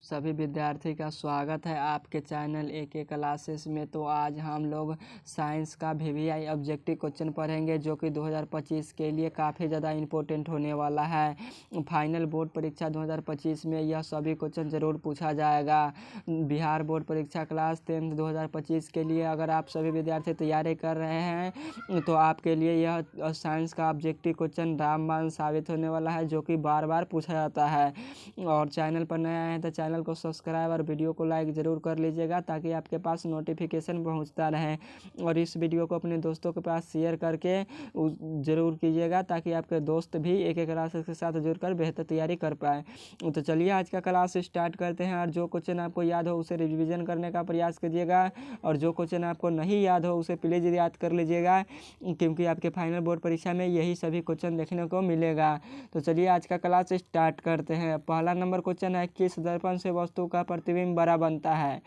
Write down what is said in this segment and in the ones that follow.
सभी विद्यार्थी का स्वागत है आपके चैनल AK क्लासेस में। तो आज हम लोग साइंस का VVI ऑब्जेक्टिव क्वेश्चन पढ़ेंगे जो कि 2025 के लिए काफ़ी ज़्यादा इम्पोर्टेंट होने वाला है। फाइनल बोर्ड परीक्षा 2025 में यह सभी क्वेश्चन ज़रूर पूछा जाएगा। बिहार बोर्ड परीक्षा क्लास 10th 2025 के लिए अगर आप सभी विद्यार्थी तैयारी कर रहे हैं तो आपके लिए यह साइंस का ऑब्जेक्टिव क्वेश्चन रामबाण साबित होने वाला है, जो कि बार बार पूछा जाता है। और चैनल पर नया है तो चैनल को सब्सक्राइब और वीडियो को लाइक ज़रूर कर लीजिएगा ताकि आपके पास नोटिफिकेशन पहुंचता रहे। और इस वीडियो को अपने दोस्तों के पास शेयर करके ज़रूर कीजिएगा ताकि आपके दोस्त भी AK क्लासेस के साथ जुड़कर बेहतर तैयारी कर पाए। तो चलिए आज का क्लास स्टार्ट करते हैं। और जो क्वेश्चन आपको याद हो उसे रिविज़न करने का प्रयास कीजिएगा, और जो क्वेश्चन आपको नहीं याद हो उसे प्लीज़ याद कर लीजिएगा, क्योंकि आपके फाइनल बोर्ड परीक्षा में यही सभी क्वेश्चन देखने को मिलेगा। तो चलिए आज का क्लास स्टार्ट करते हैं। पहला नंबर क्वेश्चन है, किस दर्पण से वस्तु का प्रतिबिंब बड़ा बनता है?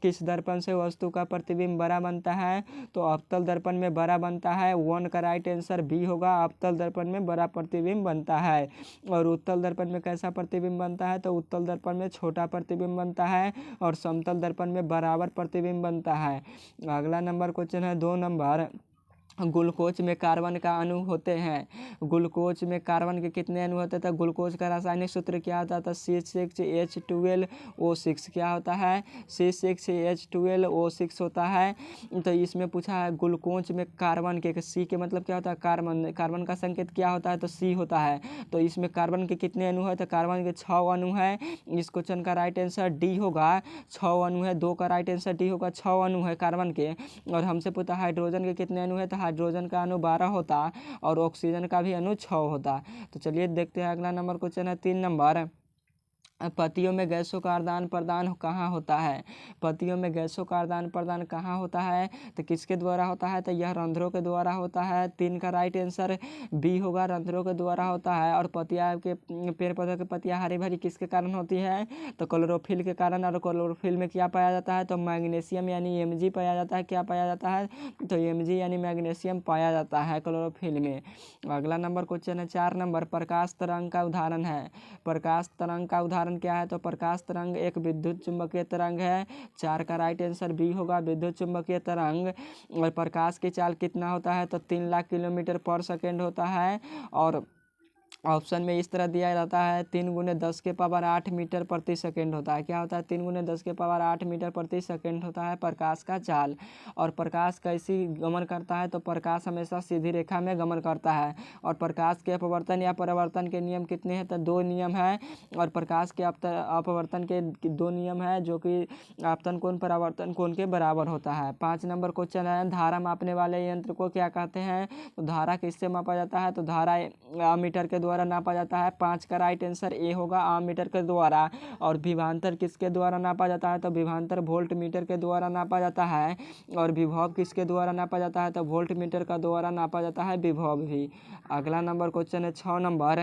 किस दर्पण से वस्तु का प्रतिबिंब बड़ा बनता है? तो अवतल दर्पण में बड़ा बनता है। 1 का राइट आंसर बी होगा, अवतल दर्पण में बड़ा प्रतिबिंब बनता है। और उत्तल दर्पण में कैसा प्रतिबिंब बनता है? तो उत्तल दर्पण में छोटा प्रतिबिंब बनता है और समतल दर्पण में बराबर प्रतिबिंब बनता है। अगला नंबर क्वेश्चन है 2 नंबर, ग्लूकोज में कार्बन का अणु होते हैं। ग्लूकोज में कार्बन के कितने अणु होते हैं? तो ग्लूकोज का रासायनिक सूत्र क्या होता है? तो C6H12O6 क्या होता है? C6H12O6 होता है। तो इसमें पूछा है ग्लूकोज में कार्बन के, C के मतलब क्या होता है? कार्बन। कार्बन का संकेत क्या होता है? तो C होता है। तो इसमें कार्बन के कितने अणु है? तो कार्बन के 6 अणु है। इस क्वेश्चन का राइट आंसर डी होगा, 6 अणु है। 2 का राइट आंसर डी होगा, 6 अणु है कार्बन के। और हमसे पूछा हाइड्रोजन के कितने अणु है? तो हाइड्रोजन का अणु 12 होता और ऑक्सीजन का भी अणु 6 होता। तो चलिए देखते हैं अगला नंबर क्वेश्चन है 3 नंबर, पत्तियों में गैसों का आदान प्रदान कहाँ होता है? पत्तियों में गैसों का आदान प्रदान कहाँ होता है? तो किसके द्वारा होता है? तो यह रंध्रों के द्वारा होता है। 3 का राइट आंसर बी होगा, रंध्रों के द्वारा होता है। और पत्तियाँ के पेड़ पौधों की पत्तियाँ हरी भरी किसके कारण होती है? तो क्लोरोफिल के कारण। और क्लोरोफिल में क्या पाया जाता है? तो मैग्नीशियम यानी Mg पाया जाता है। क्या पाया जाता है? तो Mg यानी मैग्नीशियम पाया जाता है क्लोरोफिल में। अगला नंबर क्वेश्चन है 4 नंबर, प्रकाश तरंग का उदाहरण है। प्रकाश तरंग का उदाहरण क्या है? तो प्रकाश तरंग एक विद्युत चुंबकीय तरंग है। 4 का राइट आंसर बी होगा, विद्युत चुंबकीय तरंग। और प्रकाश की चाल कितना होता है? तो 3 लाख किलोमीटर पर सेकेंड होता है। और ऑप्शन में इस तरह दिया जाता है 3 × 10⁸ मीटर प्रति सेकेंड होता है। क्या होता है? 3 × 10⁸ मीटर प्रति सेकेंड होता है प्रकाश का चाल। और प्रकाश कैसी गमन करता है? तो प्रकाश हमेशा सीधी रेखा में गमन करता है। और प्रकाश के अपवर्तन या परावर्तन के नियम कितने हैं? तो 2 नियम हैं। और प्रकाश के अपवर्तन के 2 नियम हैं, जो कि आपतन कोण परावर्तन कोण के बराबर होता है। 5 नंबर क्वेश्चन है, धारा मापने वाले यंत्र को क्या कहते हैं? तो धारा किससे मापा जाता है? तो धारा अमीटर के द्वारा नापा जाता है। 5 का राइट आंसर ए होगा, अमीटर के द्वारा। और विभवांतर किसके द्वारा नापा जाता है? तो विभवांतर वोल्ट मीटर के द्वारा नापा जाता है। और विभव किसके द्वारा नापा जाता है? तो वोल्ट मीटर का द्वारा नापा जाता है विभव भी। अगला नंबर क्वेश्चन है 6 नंबर,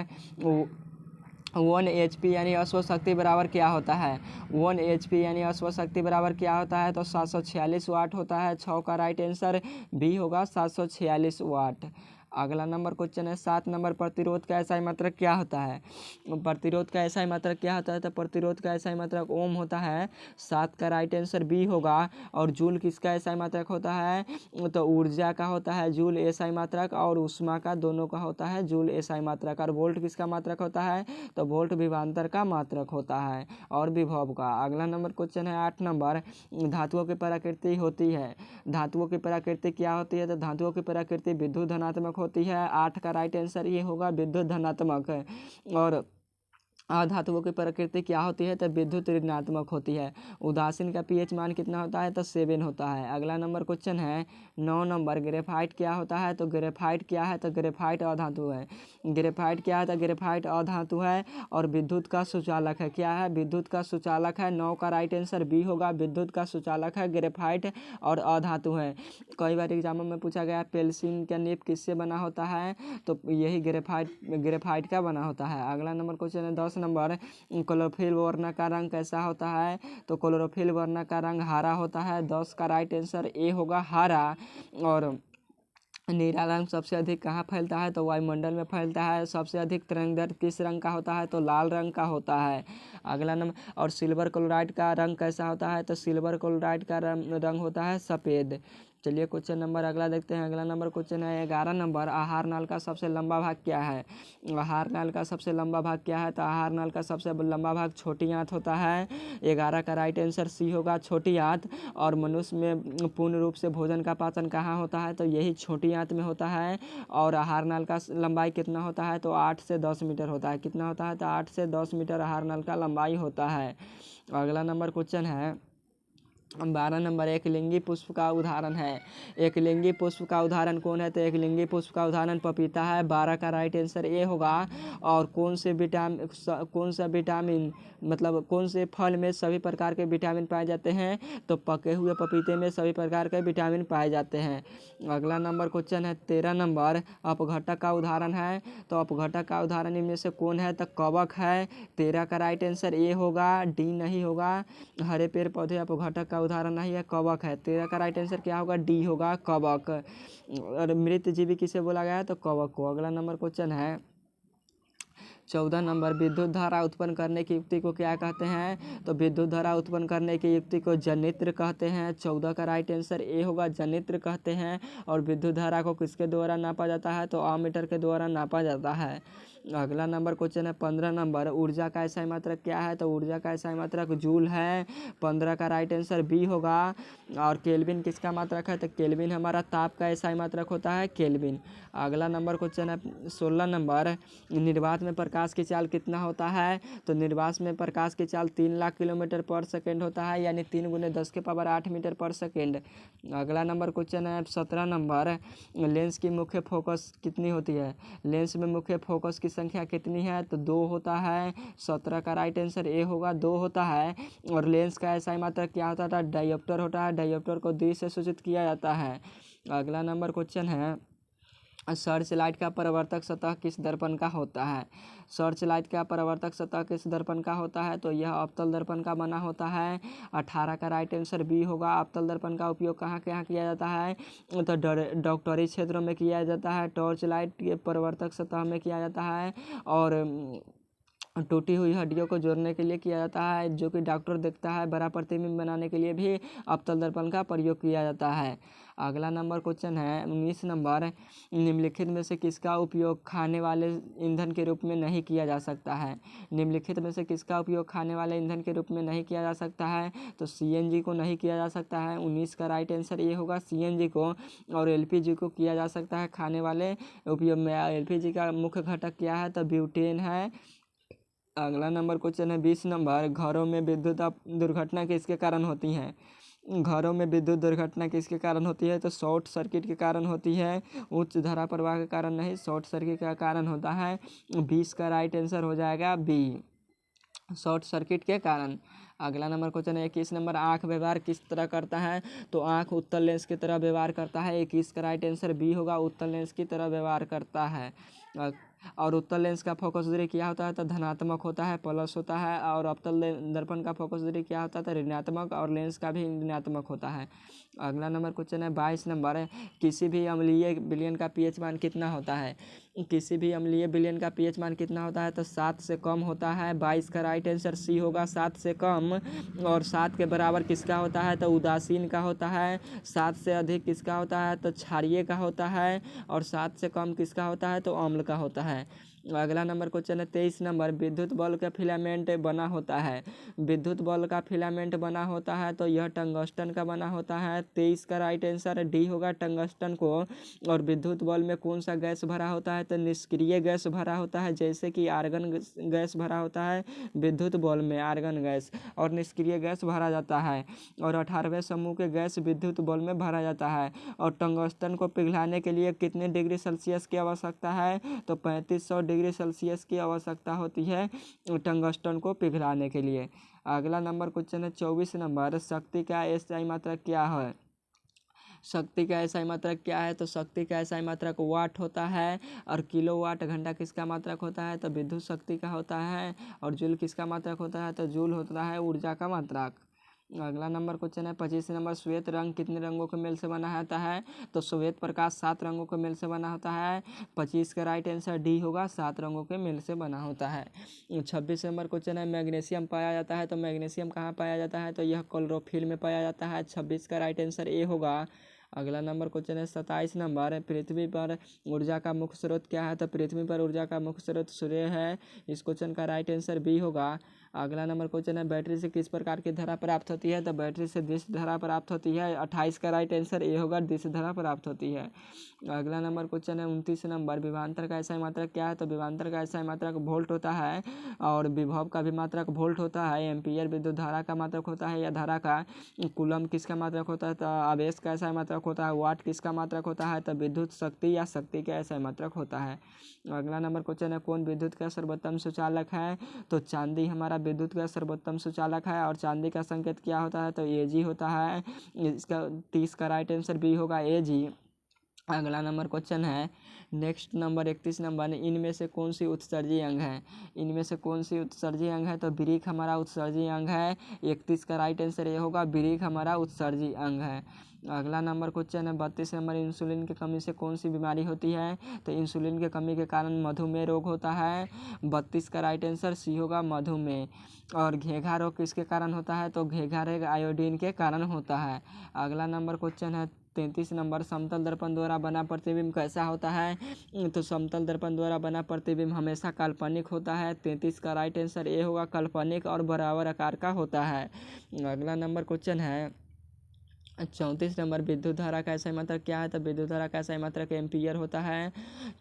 1 HP यानी अश्व शक्ति बराबर क्या होता है? 1 HP यानी अश्व शक्ति बराबर क्या होता है? तो 746 वाट होता है। 6 का राइट आंसर बी होगा, 746 वाट। अगला नंबर क्वेश्चन है 7 नंबर, प्रतिरोध का SI मात्रक क्या होता है? प्रतिरोध का SI मात्रक क्या होता है? तो प्रतिरोध का SI मात्रक ओम होता है। 7 का राइट आंसर बी होगा। और जूल किसका SI मात्रक होता है? तो ऊर्जा का होता है जूल SI मात्रक, और ऊष्मा का, दोनों का होता है जूल SI मात्रक। और वोल्ट किसका मात्रक होता है? तो वोल्ट विभवांतर का मात्रक होता है और विभव का। अगला नंबर क्वेश्चन है 8 नंबर, धातुओं की प्रकृति होती है। धातुओं की प्रकृति क्या होती है? तो धातुओं की प्रकृति विद्युत धनात्मक होती है। 8 का राइट आंसर ये होगा, विद्युत धनात्मक है। और अधातुओं की प्रकृति क्या होती है? तो विद्युत ऋणात्मक होती है। उदासीन का pH मान कितना होता है? तो 7 होता है। अगला नंबर क्वेश्चन है 9 नंबर, ग्रेफाइट क्या होता है? तो ग्रेफाइट क्या है? तो ग्रेफाइट अधातु है। ग्रेफाइट क्या है? तो ग्रेफाइट अधातु है और विद्युत का सुचालक है। क्या है? विद्युत का सुचालक है। 9 का राइट आंसर बी होगा, विद्युत का सुचालक है ग्रेफाइट और अधातु है। कई बार एग्जामों में पूछा गया पेंसिल का निब किससे बना होता है? तो यही ग्रेफाइट का बना होता है। अगला नंबर क्वेश्चन है 10 नंबर, क्लोरोफिल वर्ण का रंग कैसा होता है? तो क्लोरोफिल वर्ण का रंग हरा होता है। 10 का राइट आंसर ए होगा, हरा। और नीला रंग सबसे अधिक कहाँ फैलता है? तो वायुमंडल में फैलता है। सबसे अधिक तरंगदैर्घ्य किस रंग का होता है? तो लाल रंग का होता है। अगला नंबर, और सिल्वर क्लोराइड का रंग कैसा होता है? तो सिल्वर क्लोराइड का रंग होता है सफ़ेद। चलिए क्वेश्चन नंबर अगला देखते हैं। अगला नंबर क्वेश्चन है 11 नंबर, आहार नाल का सबसे लंबा भाग क्या है? आहार नाल का सबसे लंबा भाग क्या है? तो आहार नाल का सबसे लंबा भाग छोटी आंत होता है। 11 का राइट आंसर सी होगा, छोटी आंत। और मनुष्य में पूर्ण रूप से भोजन का पाचन कहाँ होता है? तो यही छोटी आंत में होता है। और आहार नाल का लंबाई कितना होता है? तो 8 से 10 मीटर होता है। कितना होता है? तो 8 से 10 मीटर आहार नाल का लंबाई होता है। अगला नंबर क्वेश्चन है 12 नंबर, एकलिंगी पुष्प का उदाहरण है। एकलिंगी पुष्प का उदाहरण कौन है? तो एकलिंगी पुष्प का उदाहरण पपीता है। 12 का राइट आंसर ए होगा। और कौन सा विटामिन, मतलब कौन से फल में सभी प्रकार के विटामिन पाए जाते हैं? तो पके हुए पपीते में सभी प्रकार के विटामिन पाए जाते हैं। अगला नंबर क्वेश्चन है 13 नंबर, अपघटक का उदाहरण है। तो अपघटक का उदाहरण इनमें से कौन है? तो कवक है। 13 का राइट आंसर ए होगा, डी नहीं होगा। हरे पेड़ पौधे अपघटक का उदाहरण नहीं है, कवक है। 13 का राइट आंसर क्या होगा? डी होगा, कवक। और मृत जीवी किसे बोला गया है? तो कवक को। अगला नंबर क्वेश्चन है 14 नंबर, विद्युत धारा उत्पन्न करने की युक्ति को क्या कहते हैं? तो विद्युत धारा उत्पन्न करने की युक्ति को जनित्र कहते हैं। 14 का राइट आंसर ए होगा, जनित्र कहते हैं। और विद्युत धारा को किसके द्वारा नापा जाता है? तो अमीटर के द्वारा नापा जाता है। अगला नंबर क्वेश्चन है 15 नंबर, ऊर्जा का एसआई मात्रक क्या है? तो ऊर्जा का एसआई मात्रक जूल है। 15 का राइट आंसर बी होगा। और केल्विन किसका मात्रक है? तो केल्विन हमारा ताप का एसआई मात्रक होता है, केल्विन। अगला नंबर क्वेश्चन है 16 नंबर, निर्वात में प्रकाश की चाल कितना होता है? तो निर्वात में प्रकाश की चाल 3 लाख किलोमीटर पर सेकेंड होता है, यानी 3 × 10 के पावर 8 मीटर पर सेकेंड। अगला नंबर क्वेश्चन है 17 नंबर, लेंस की मुख्य फोकस कितनी होती है? लेंस में मुख्य फोकस की संख्या कितनी है? तो 2 होता है। 17 का राइट आंसर ए होगा, 2 होता है। और लेंस का एसआई मात्रक क्या होता था? डायोप्टर होता है। डायोप्टर को डी से सूचित किया जाता है। अगला नंबर क्वेश्चन है सर्च लाइट का परावर्तक सतह किस दर्पण का होता है? सर्च लाइट का परावर्तक सतह किस दर्पण का होता है? तो यह अवतल दर्पण का बना होता है। 18 का राइट आंसर बी होगा। अवतल दर्पण का उपयोग कहाँ कहाँ किया जाता है? तो डॉक्टरी क्षेत्रों में किया जाता है। टॉर्च लाइट के परावर्तक सतह में किया जाता है। और टूटी हुई हड्डियों को जोड़ने के लिए किया जाता है, जो कि डॉक्टर देखता है। बड़ा प्रतिबिंब बनाने के लिए भी अवतल दर्पण का प्रयोग किया जाता है। अगला नंबर क्वेश्चन है 19 नंबर, निम्नलिखित में से किसका उपयोग खाने वाले ईंधन के रूप में नहीं किया जा सकता है? निम्नलिखित में से किसका उपयोग खाने वाले ईंधन के रूप में नहीं किया जा सकता है? तो सीएनजी को नहीं किया जा सकता है। 19 का राइट आंसर ये होगा, सीएनजी को। और एलपीजी को किया जा सकता है खाने वाले उपयोग में। एलपीजी का मुख्य घटक क्या है? तो ब्यूटेन है। अगला नंबर क्वेश्चन है 20 नंबर, घरों में विद्युत दुर्घटना किसके कारण होती है? घरों में विद्युत दुर्घटना किसके कारण होती है? तो शॉर्ट सर्किट के कारण होती है। उच्च धारा प्रवाह के कारण नहीं, शॉर्ट सर्किट का कारण होता है। 20 का राइट आंसर हो जाएगा बी, शॉर्ट सर्किट के कारण। अगला नंबर क्वेश्चन है 21 नंबर, आँख व्यवहार किस तरह करता है? तो आँख उत्तल लेंस की तरह व्यवहार करता है। 21 का राइट आंसर बी होगा, उत्तल लेंस की तरह व्यवहार करता है। और उत्तल लेंस का फोकस दूरी क्या होता है? तो धनात्मक होता है, प्लस होता है। और अवतल दर्पण का फोकस दूरी क्या होता है? तो ऋणात्मक। और लेंस का भी ऋणात्मक होता है। अगला नंबर क्वेश्चन है 22 नंबर, किसी भी अम्लीय विलयन का पीएच मान कितना होता है? किसी भी अम्लीय विलयन का पीएच मान कितना होता है? तो 7 से कम होता है। 22 का राइट आंसर सी होगा, 7 से कम। और 7 के बराबर किसका होता है? तो उदासीन का होता है। 7 से अधिक किसका होता है? तो क्षारीय का होता है। और 7 से कम किसका होता है? तो अम्ल का होता है। अगला नंबर क्वेश्चन है 23 नंबर, विद्युत बल्ब का फिलामेंट बना होता है। विद्युत बल्ब का फिलामेंट बना होता है, तो यह टंगस्टन का बना होता है। 23 का राइट आंसर डी होगा, टंगस्टन को। और विद्युत बल्ब में कौन सा गैस भरा होता है? तो निष्क्रिय गैस भरा होता है, जैसे कि आर्गन गैस भरा होता है विद्युत बल्ब में, आर्गन गैस। और निष्क्रिय गैस भरा जाता है। और 18वें समूह के गैस विद्युत बल्ब में भरा जाता है। और टंगस्टन को पिघलाने के लिए कितने डिग्री सेल्सियस की आवश्यकता है? तो 3500 डिग्री सेल्सियस की आवश्यकता होती है टंगस्टन को पिघलाने के लिए। अगला नंबर क्वेश्चन है 24 नंबर, शक्ति का एसआई मात्रक क्या है? शक्ति का एसआई मात्रक क्या है? तो शक्ति का एसआई मात्रक वाट होता है। और किलोवाट घंटा किसका मात्रक होता है? तो विद्युत शक्ति का होता है। और जूल किसका मात्रक होता है? तो जूल होता है ऊर्जा का मात्रक। अगला नंबर क्वेश्चन है 25 नंबर, श्वेत रंग कितने रंगों के मेल से बना होता है? तो श्वेत प्रकाश 7 रंगों के मेल से बना होता है। 25 का राइट आंसर डी होगा, 7 रंगों के मेल से बना होता है। 26 नंबर क्वेश्चन है मैग्नीशियम पाया जाता है, तो मैग्नीशियम कहाँ पाया जाता है? तो यह क्लोरोफिल में पाया जाता है। 26 का राइट आंसर ए होगा। अगला नंबर क्वेश्चन है 27 नंबर, पृथ्वी पर ऊर्जा का मुख्य स्रोत क्या है? तो पृथ्वी पर ऊर्जा का मुख्य स्रोत सूर्य है। इस क्वेश्चन का राइट आंसर बी होगा। अगला नंबर क्वेश्चन है बैटरी से किस प्रकार की धारा प्राप्त होती है? तो बैटरी से दिश धारा प्राप्त होती है। 28 का राइट आंसर ए होगा, दिश धारा प्राप्त होती है। अगला नंबर क्वेश्चन है 29 नंबर, विभवांतर का एसआई मात्रक क्या है? तो विभवांतर का एसआई मात्रक वोल्ट होता है, और विभव का भी मात्रक वोल्ट होता है। एम्पियर विद्युत धारा का मात्रक होता है, या धारा का। कूलम किसका मात्रक होता है? तो आवेश का एसआई मात्रक होता है। वाट किसका मात्रक होता है? तो विद्युत शक्ति या शक्ति का एसआई मात्रक होता है। अगला नंबर क्वेश्चन है कौन विद्युत का सर्वोत्तम सुचालक है? तो चांदी हमारा विद्युत का सर्वोत्तम सुचालक है, और चांदी का संकेत क्या होता है? तो एजी होता है। इसका 30 का राइट आंसर बी होगा, एजी। अगला नंबर क्वेश्चन है नेक्स्ट नंबर 31 नंबर, इनमें से कौन सी उत्सर्जी अंग है? इनमें से कौन सी उत्सर्जी अंग है? तो वृक्क हमारा उत्सर्जी अंग है। 31 का राइट आंसर ये होगा, वृक्क हमारा उत्सर्जी अंग है। अगला नंबर क्वेश्चन है 32 नंबर, इंसुलिन की कमी से कौन सी बीमारी होती है? तो इंसुलिन की कमी के कारण मधुमेह रोग होता है। 32 का राइट आंसर सी होगा, मधुमेह। और घेघा रोग किसके कारण होता है? तो घेघा रोग आयोडीन के कारण होता है। अगला नंबर क्वेश्चन है 33 नंबर, समतल दर्पण द्वारा बना प्रतिबिंब कैसा होता है? तो समतल दर्पण द्वारा बना प्रतिबिंब हमेशा काल्पनिक होता है। 33 का राइट आंसर ए होगा, काल्पनिक और बराबर आकार का होता है। अगला नंबर क्वेश्चन है 34 नंबर, विद्युत धारा का एसआई मात्रक क्या है? तो विद्युत धारा का एसआई मात्रक एम्पियर होता है।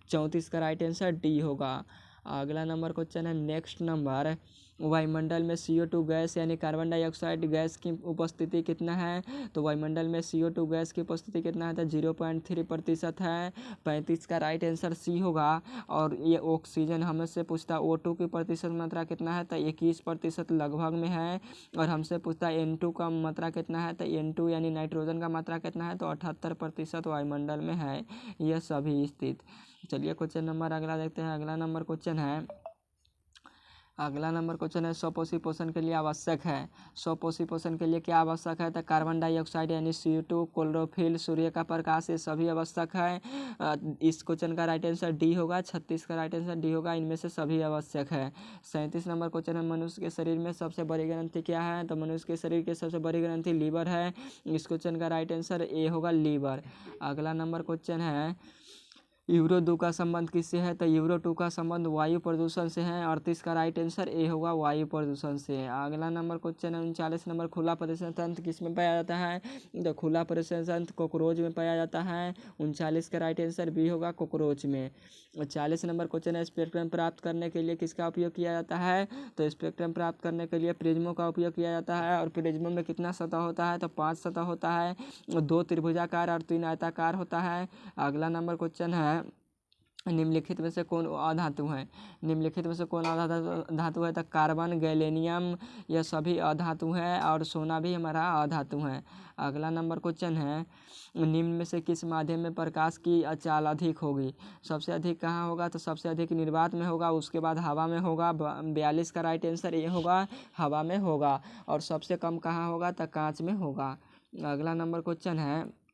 34 का राइट आंसर डी होगा। अगला नंबर क्वेश्चन है नेक्स्ट नंबर, वायुमंडल में CO2 गैस यानी कार्बन डाइऑक्साइड गैस की उपस्थिति कितना है? तो वायुमंडल में CO2 गैस की उपस्थिति कितना है? तो 0.3% है। 35 का राइट आंसर सी होगा। और ये ऑक्सीजन हमसे पूछता O2 की प्रतिशत मात्रा कितना है? तो 21% लगभग में है। और हमसे पूछता है N2 का मात्रा कितना है? तो N2 यानी नाइट्रोजन का मात्रा कितना है? तो 78% वायुमंडल में है। यह सभी स्थित। चलिए क्वेश्चन नंबर अगला देखते हैं। अगला नंबर क्वेश्चन है स्वपोषी पोषण के लिए आवश्यक है। स्वपोषी पोषण के लिए क्या आवश्यक है? तो कार्बन डाइऑक्साइड यानी CO2, क्लोरोफिल, सूर्य का प्रकाश, ये सभी आवश्यक है। इस क्वेश्चन का राइट आंसर डी होगा। 36 का राइट आंसर डी होगा, इनमें से सभी आवश्यक है। 37 नंबर क्वेश्चन है मनुष्य के शरीर में सबसे बड़ी ग्रंथि क्या है? तो मनुष्य के शरीर की सबसे बड़ी ग्रंथि लीवर है। इस क्वेश्चन का राइट आंसर ए होगा, लीवर। अगला नंबर क्वेश्चन है यूरो 2 का संबंध किससे है? तो यूरो 2 का संबंध वायु प्रदूषण से है। 38 का राइट आंसर ए होगा, वायु प्रदूषण से। अगला नंबर क्वेश्चन है 39 नंबर, खुला परिसर तंत्र किस में पाया जाता है? तो खुला परिसर तंत्र कॉकरोच में पाया जाता है। 39 का राइट आंसर बी होगा, कॉकरोच में। 40 नंबर क्वेश्चन है स्पेक्ट्रम प्राप्त करने के लिए किसका उपयोग किया जाता है? तो स्पेक्ट्रम प्राप्त करने के लिए प्रिज्मों का उपयोग किया जाता है। और प्रिज्मों में कितना सतह होता है? तो 5 सतह होता है। 2 त्रिभुजाकार और 3 आयताकार होता है। अगला नंबर क्वेश्चन है निम्नलिखित में से कौन अधातु है? निम्नलिखित में से कौन अधातु है? तो कार्बन, गैलेनियम, यह सभी अधातु है। और सोना भी हमारा अधातु है। अगला नंबर क्वेश्चन है निम्न में से किस माध्यम में प्रकाश की चाल अधिक होगी? सबसे अधिक कहाँ होगा? तो सबसे अधिक निर्वात में होगा, उसके बाद हवा में होगा। 42 का राइट आंसर ये होगा, हवा में होगा। और सबसे कम कहाँ होगा? तो कांच में होगा। अगला नंबर क्वेश्चन है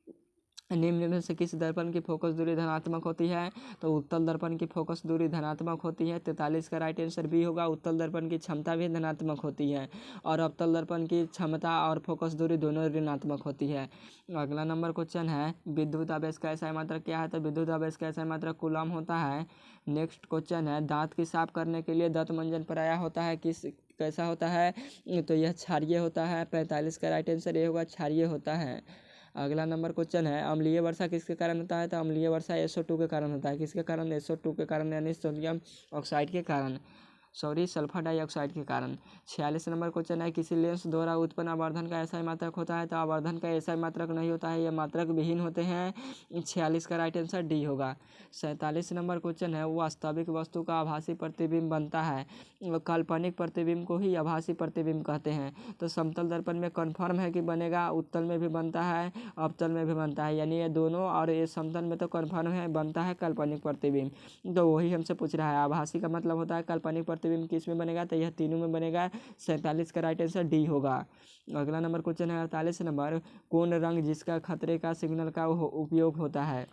निम्न में से किस दर्पण की फोकस दूरी धनात्मक होती है? तो उत्तल दर्पण की फोकस दूरी धनात्मक होती है। 43 का राइट आंसर बी होगा, उत्तल दर्पण की क्षमता भी धनात्मक होती है। और अवतल दर्पण की क्षमता और फोकस दूरी दोनों ऋणात्मक होती है। अगला नंबर क्वेश्चन है विद्युत आवेश का एसआई मात्रक क्या है? तो विद्युत आवेश का एसआई मात्रक कूलम होता है। नेक्स्ट क्वेश्चन है दांत की साफ करने के लिए दंत मंजन प्रायः होता है कैसा होता है? तो यह क्षारीय होता है। 45 का राइट आंसर ये होगा, क्षारीय होता है। अगला नंबर क्वेश्चन है अम्लीय वर्षा किसके कारण होता है? तो अम्लीय वर्षा SO2 के कारण होता है। किसके कारण? SO2 के कारण, यानी सोडियम ऑक्साइड के कारण, सल्फर डाइऑक्साइड के कारण। 46 नंबर क्वेश्चन है किसी लेंस द्वारा उत्पन्न आवर्धन का एसआई मात्रक होता है? तो आवर्धन का एसआई मात्रक नहीं होता है, यह मात्रक विहीन होते हैं। 46 का राइट आंसर डी होगा। 47 नंबर क्वेश्चन है वास्तविक वस्तु का आभासी प्रतिबिंब बनता है, काल्पनिक प्रतिबिंब को ही आभासी प्रतिबिंब कहते हैं। तो समतल दर्पण में कन्फर्म है कि बनेगा, उत्तल में भी बनता है, अवतल में भी बनता है, यानी ये दोनों। और ये समतल में तो कन्फर्म है बनता है काल्पनिक प्रतिबिंब। तो वही हमसे पूछ रहा है, आभासी का मतलब होता है काल्पनिक प्रतिबिंब किस में बनेगा, तो यह तीनों में बनेगा। 47 का राइट आंसर डी होगा। अगला नंबर क्वेश्चन है 48 नंबर, कौन रंग जिसका खतरे का सिग्नल का उपयोग होता है।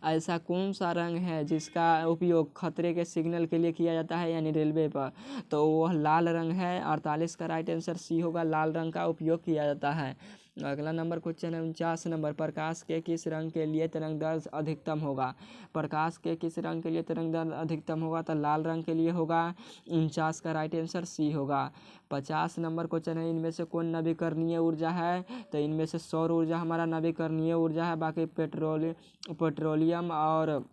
ऐसा कौन सा रंग है जिसका उपयोग खतरे के सिग्नल के लिए किया जाता है, यानी रेलवे पर, तो वह लाल रंग है। 48 का राइट आंसर सी होगा, लाल रंग का उपयोग किया जाता है। अगला नंबर क्वेश्चन है 49 नंबर, प्रकाश के किस रंग के लिए तरंगदैर्घ्य अधिकतम होगा। प्रकाश के किस रंग के लिए तरंगदैर्घ्य अधिकतम होगा, तो लाल रंग के लिए होगा। 49 का राइट आंसर सी होगा। 50 नंबर क्वेश्चन है, इनमें से कौन नवीकरणीय ऊर्जा है, तो इनमें से सौर ऊर्जा हमारा नवीकरणीय ऊर्जा है, बाकी पेट्रोलियम और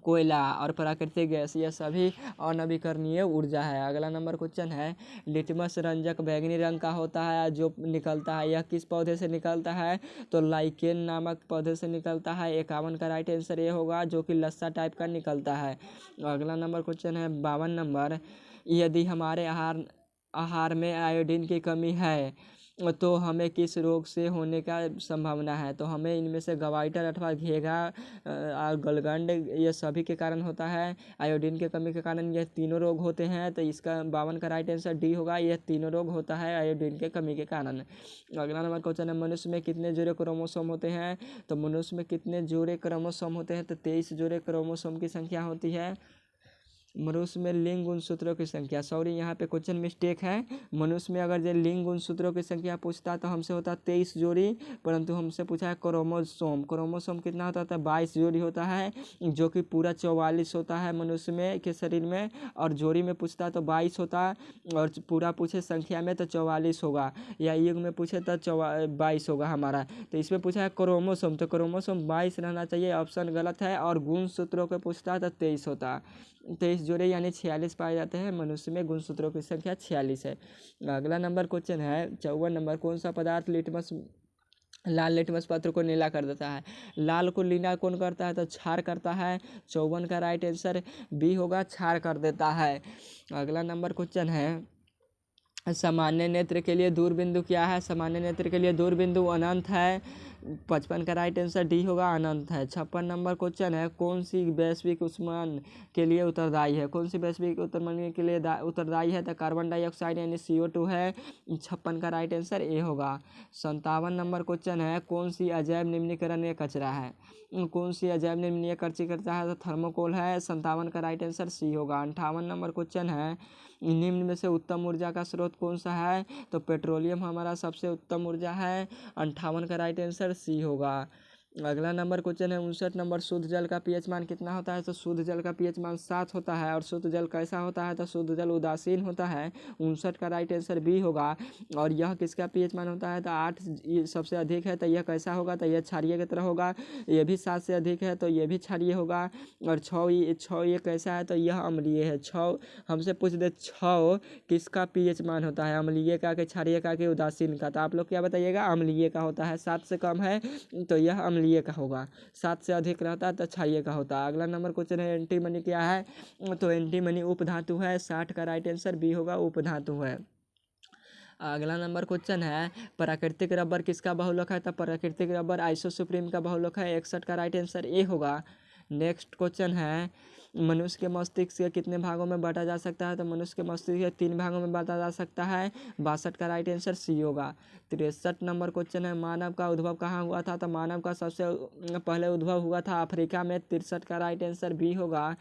कोयला और प्राकृतिक गैस ये सभी अनवीकरणीय ऊर्जा है। अगला नंबर क्वेश्चन है, लिटमस रंजक बैंगनी रंग का होता है जो निकलता है, यह किस पौधे से निकलता है, तो लाइकेन नामक पौधे से निकलता है। 51 का राइट आंसर ये होगा, जो कि लस्सा टाइप का निकलता है। अगला नंबर क्वेश्चन है 52 नंबर, यदि हमारे आहार में आयोडीन की कमी है तो हमें किस रोग से होने का संभावना है, तो हमें इनमें से गवाइटर अथवा घेघा गलगंड ये सभी के कारण होता है। आयोडीन की कमी के कारण यह तीनों रोग होते हैं, तो इसका 52 का राइट आंसर डी होगा, यह तीनों रोग होता है आयोडीन की कमी के कारण। अगला नंबर क्वेश्चन है, मनुष्य में कितने जोड़े क्रोमोसोम होते हैं, तो मनुष्य में कितने जोड़े क्रोमोसोम होते हैं, तो 23 जोड़े क्रोमोसोम की संख्या होती है। मनुष्य में लिंग गुणसूत्रों की संख्या, सॉरी यहाँ पे क्वेश्चन मिस्टेक है। मनुष्य में अगर जो लिंग गुणसूत्रों की संख्या पूछता तो हमसे होता 23 जोड़ी, परंतु हमसे पूछा है क्रोमोसोम। क्रोमोसोम कितना होता है, 22 जोड़ी होता है, जो कि पूरा 44 होता है मनुष्य में के शरीर में, और जोड़ी में पूछता तो 22 होता है, और पूरा पूछे संख्या में तो 44 होगा, या युग में पूछे तो 22 होगा हमारा। तो इसमें पूछा है क्रोमोसोम, तो क्रोमोसोम 22 रहना चाहिए, ऑप्शन गलत है। और गुणसूत्रों को पूछता है तो 23 होता है। 23 जोड़े यानी 46 पाए जाते हैं, मनुष्य में गुणसूत्रों की संख्या 46 है। अगला नंबर क्वेश्चन है 54 नंबर, कौन सा पदार्थ लाल लिटमस पत्र को नीला कर देता है। लाल को नीला कौन करता है, तो क्षार करता है। 54 का राइट आंसर बी होगा, क्षार कर देता है। अगला नंबर क्वेश्चन है, सामान्य नेत्र के लिए दूरबिंदु क्या है। सामान्य नेत्र के लिए दूरबिंदु अनंत है। 55 का राइट आंसर डी होगा, अनंत है। 56 नंबर क्वेश्चन है, कौन सी वैश्विक ऊष्मन के लिए उत्तरदायी है। कौन सी वैश्विक ऊष्मन के लिए उत्तरदायी है, तो कार्बन डाइऑक्साइड यानी CO2 है। 56 का राइट आंसर ए होगा। 57 नंबर क्वेश्चन है, कौन सी अजैव निम्नीकरण कचरा है। कौन सी अजैव निम्नीय कचरा है, तो थर्मोकोल है। 57 का राइट आंसर सी होगा। 58 नंबर क्वेश्चन है, निम्न में से उत्तम ऊर्जा का स्रोत कौन सा है, तो पेट्रोलियम हमारा सबसे उत्तम ऊर्जा है। 58 का राइट आंसर सी होगा। अगला नंबर क्वेश्चन है 59 नंबर, शुद्ध जल का पीएच मान कितना होता है, तो शुद्ध जल का पीएच मान 7 होता है। और शुद्ध जल कैसा होता है, तो शुद्ध जल उदासीन होता है। 59 का राइट आंसर बी होगा। और यह किसका पीएच मान होता है, तो 8 सबसे अधिक है, तो यह कैसा होगा, तो यह क्षारीय की तरह होगा। यह भी 7 से अधिक है, तो यह भी क्षारीय होगा। और 6 ये कैसा है, तो यह अम्लीय है। 6 हमसे पूछ दे 6 किसका पीएच मान होता है, अम्लीय का कि क्षारीय का कि उदासीन का, तो आप लोग क्या बताइएगा, अम्लीय का होता है। 7 से कम है तो यह अम्लीय का होगा, 7 से अधिक रहता है तो क्षारीय का होता है। अगला नंबर क्वेश्चन है, एंटीमनी क्या है, तो एंटीमनी उपधातु है। 60 का राइट आंसर बी होगा, उपधातु है। अगला नंबर क्वेश्चन है, प्राकृतिक रबर किसका बहुलक है, तो प्राकृतिक रबर आइसोप्रीन का बहुलक है। 61 का राइट आंसर ए होगा। नेक्स्ट क्वेश्चन है, मनुष्य के मस्तिष्क के कितने भागों में बांटा जा सकता है, तो मनुष्य के मस्तिष्क के 3 भागों में बांटा जा सकता है। 62 का राइट आंसर सी होगा। 63 नंबर क्वेश्चन है, मानव का उद्भव कहाँ हुआ था, तो मानव का सबसे पहले उद्भव हुआ था अफ्रीका में। 63 का राइट आंसर बी होगा।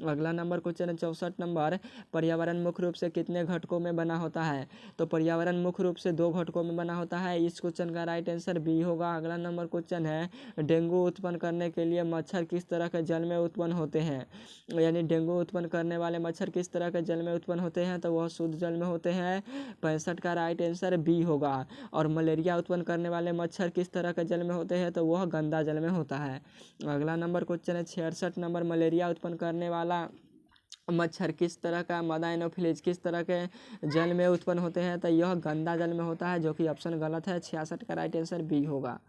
अगला नंबर क्वेश्चन है 64 नंबर, पर्यावरण मुख्य रूप से कितने घटकों में बना होता है, तो पर्यावरण मुख्य रूप से 2 घटकों में बना होता है। इस क्वेश्चन का राइट आंसर बी होगा। अगला नंबर क्वेश्चन है, डेंगू उत्पन्न करने के लिए मच्छर किस तरह के जल में उत्पन्न होते हैं, यानी डेंगू उत्पन्न करने वाले मच्छर किस तरह के जल में उत्पन्न होते हैं, तो वह शुद्ध जल में होते हैं। 65 का राइट आंसर बी होगा। और मलेरिया उत्पन्न करने वाले मच्छर किस तरह के जल में होते हैं, तो वह गंदा जल में होता है। अगला नंबर क्वेश्चन है 66 नंबर, मलेरिया उत्पन्न करने वाला मच्छर किस तरह का, मादा एनोफिलीज किस तरह के जल में उत्पन्न होते हैं, तो यह गंदा जल में होता है, जो कि ऑप्शन गलत है। 66 का राइट आंसर बी होगा।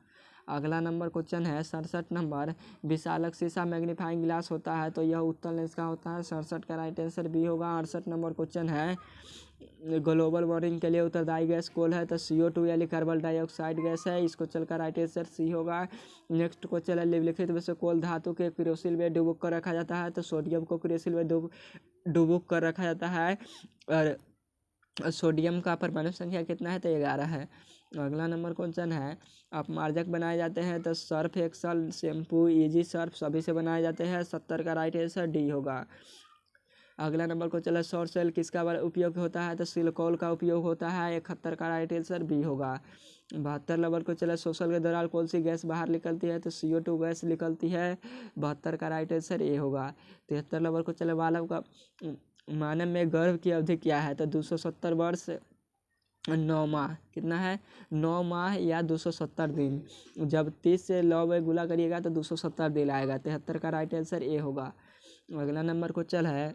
अगला नंबर क्वेश्चन है 67 नंबर, विशालक शीशा मैग्नीफाइंग ग्लास होता है, तो यह उत्तल लेंस का होता है। 67 का राइट आंसर बी होगा। 68 नंबर क्वेश्चन है, ग्लोबल वार्मिंग के लिए उत्तरदायी गैस कौन है, तो CO2 यानी कार्बन डाइऑक्साइड गैस है। इसको चलकर राइट आंसर सी होगा। नेक्स्ट क्वेश्चन है, निम्नलिखित में से कौन धातु के क्रियोसिल में डुबो कर रखा जाता है, तो सोडियम को क्रियोसिल में डुबो कर रखा जाता है। और सोडियम का परमाणु संख्या कितना है? तो 11 है। अगला नंबर क्वेश्चन है, अपमार्जक बनाए जाते हैं तो Surf Excel, shampoo, easy Surf सभी से बनाए जाते हैं। 70 का राइट आंसर डी होगा। अगला नंबर क्वेश्चन है, सौर सेल किसका उपयोग होता है? तो सिलिकॉन का उपयोग होता है। 71 का राइट आंसर बी होगा। 72 नंबर क्वेश्चन है, श्वसन के दौरान कौन सी गैस बाहर निकलती है? तो CO2 गैस निकलती है। 72 का राइट आंसर ए होगा। 73 नंबर क्वेश्चन है, मानव में गर्भ की अवधि क्या है? तो 270 वर्ष 9 माह। कितना है? 9 माह या 270 दिन। जब 30 से 9 में गुणा करिएगा तो 270 दिन आएगा। 73 का राइट आंसर ए होगा। अगला नंबर क्वेश्चन है,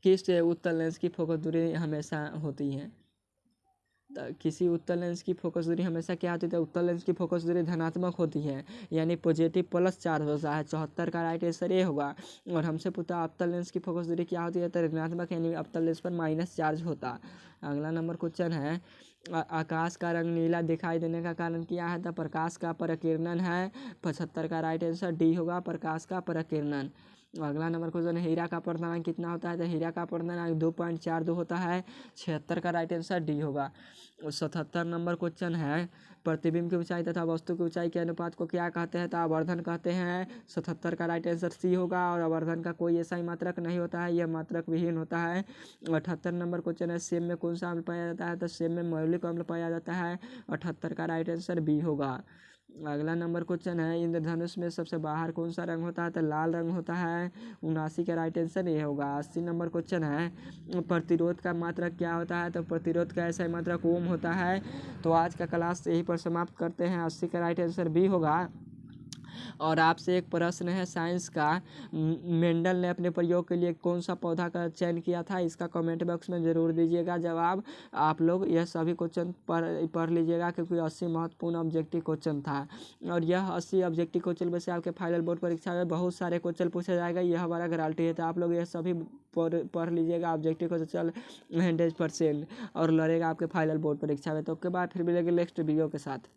किस उत्तल लेंस की फोकस दूरी हमेशा होती है? किसी उत्तल लेंस की फोकस दूरी हमेशा क्या होती है? तो उत्तल लेंस की फोकस दूरी धनात्मक होती है, यानी पॉजिटिव प्लस चार्ज होता है। 74 का राइट आंसर ये होगा। और हमसे पूछा अवतल लेंस की फोकस दूरी क्या होती है? तो ऋणात्मक, यानी अवतल लेंस पर माइनस चार्ज होता। अगला नंबर क्वेश्चन है, आकाश का रंग नीला दिखाई देने का कारण क्या है? तो प्रकाश का परिकिरणन है। 75 का राइट आंसर डी होगा, प्रकाश का परिकिरणन। अगला नंबर क्वेश्चन है, हीरा का अपवर्तनांक कितना होता है? तो हीरा का अपवर्तनांक 2.42 होता है। 76 का राइट आंसर डी होगा। 77 नंबर क्वेश्चन है, प्रतिबिंब की ऊंचाई तथा वस्तु की ऊंचाई के अनुपात को क्या कहते हैं? तो आवर्धन कहते हैं। 77 का राइट आंसर सी होगा। और आवर्धन का कोई ऐसा ही मात्रक नहीं होता है, यह मात्रक विहीन होता है। 78 नंबर क्वेश्चन है, सेब में कौन सा अम्ल पाया जाता है? तो सेब में मौलिक अम्ल पाया जाता है। 78 का राइट आंसर बी होगा। अगला नंबर क्वेश्चन है, इंद्रधनुष में सबसे बाहर कौन सा रंग होता है? तो लाल रंग होता है। 79 का राइट आंसर ये होगा। 80 नंबर क्वेश्चन है, प्रतिरोध का मात्रक क्या होता है? तो प्रतिरोध का ऐसा मात्रक ओम होता है। तो आज का क्लास यहीं पर समाप्त करते हैं। 80 का राइट आंसर बी होगा। और आपसे एक प्रश्न है साइंस का, मेंडल ने अपने प्रयोग के लिए कौन सा पौधा का चयन किया था? इसका कमेंट बॉक्स में ज़रूर दीजिएगा जवाब। आप लोग यह सभी क्वेश्चन पढ़ लीजिएगा, क्योंकि 80 महत्वपूर्ण ऑब्जेक्टिव क्वेश्चन था। और यह 80 ऑब्जेक्टिव क्वेश्चन में से आपके फाइनल बोर्ड परीक्षा में बहुत सारे क्वेश्चन पूछे जाएगा, यह हमारा गारंटी है। तो आप लोग यह सभी पढ़ लीजिएगा ऑब्जेक्टिव क्वेश्चन 100%, और लड़ेगा आपके फाइनल बोर्ड परीक्षा में। तो उसके बाद फिर मिलेंगे नेक्स्ट वीडियो के साथ।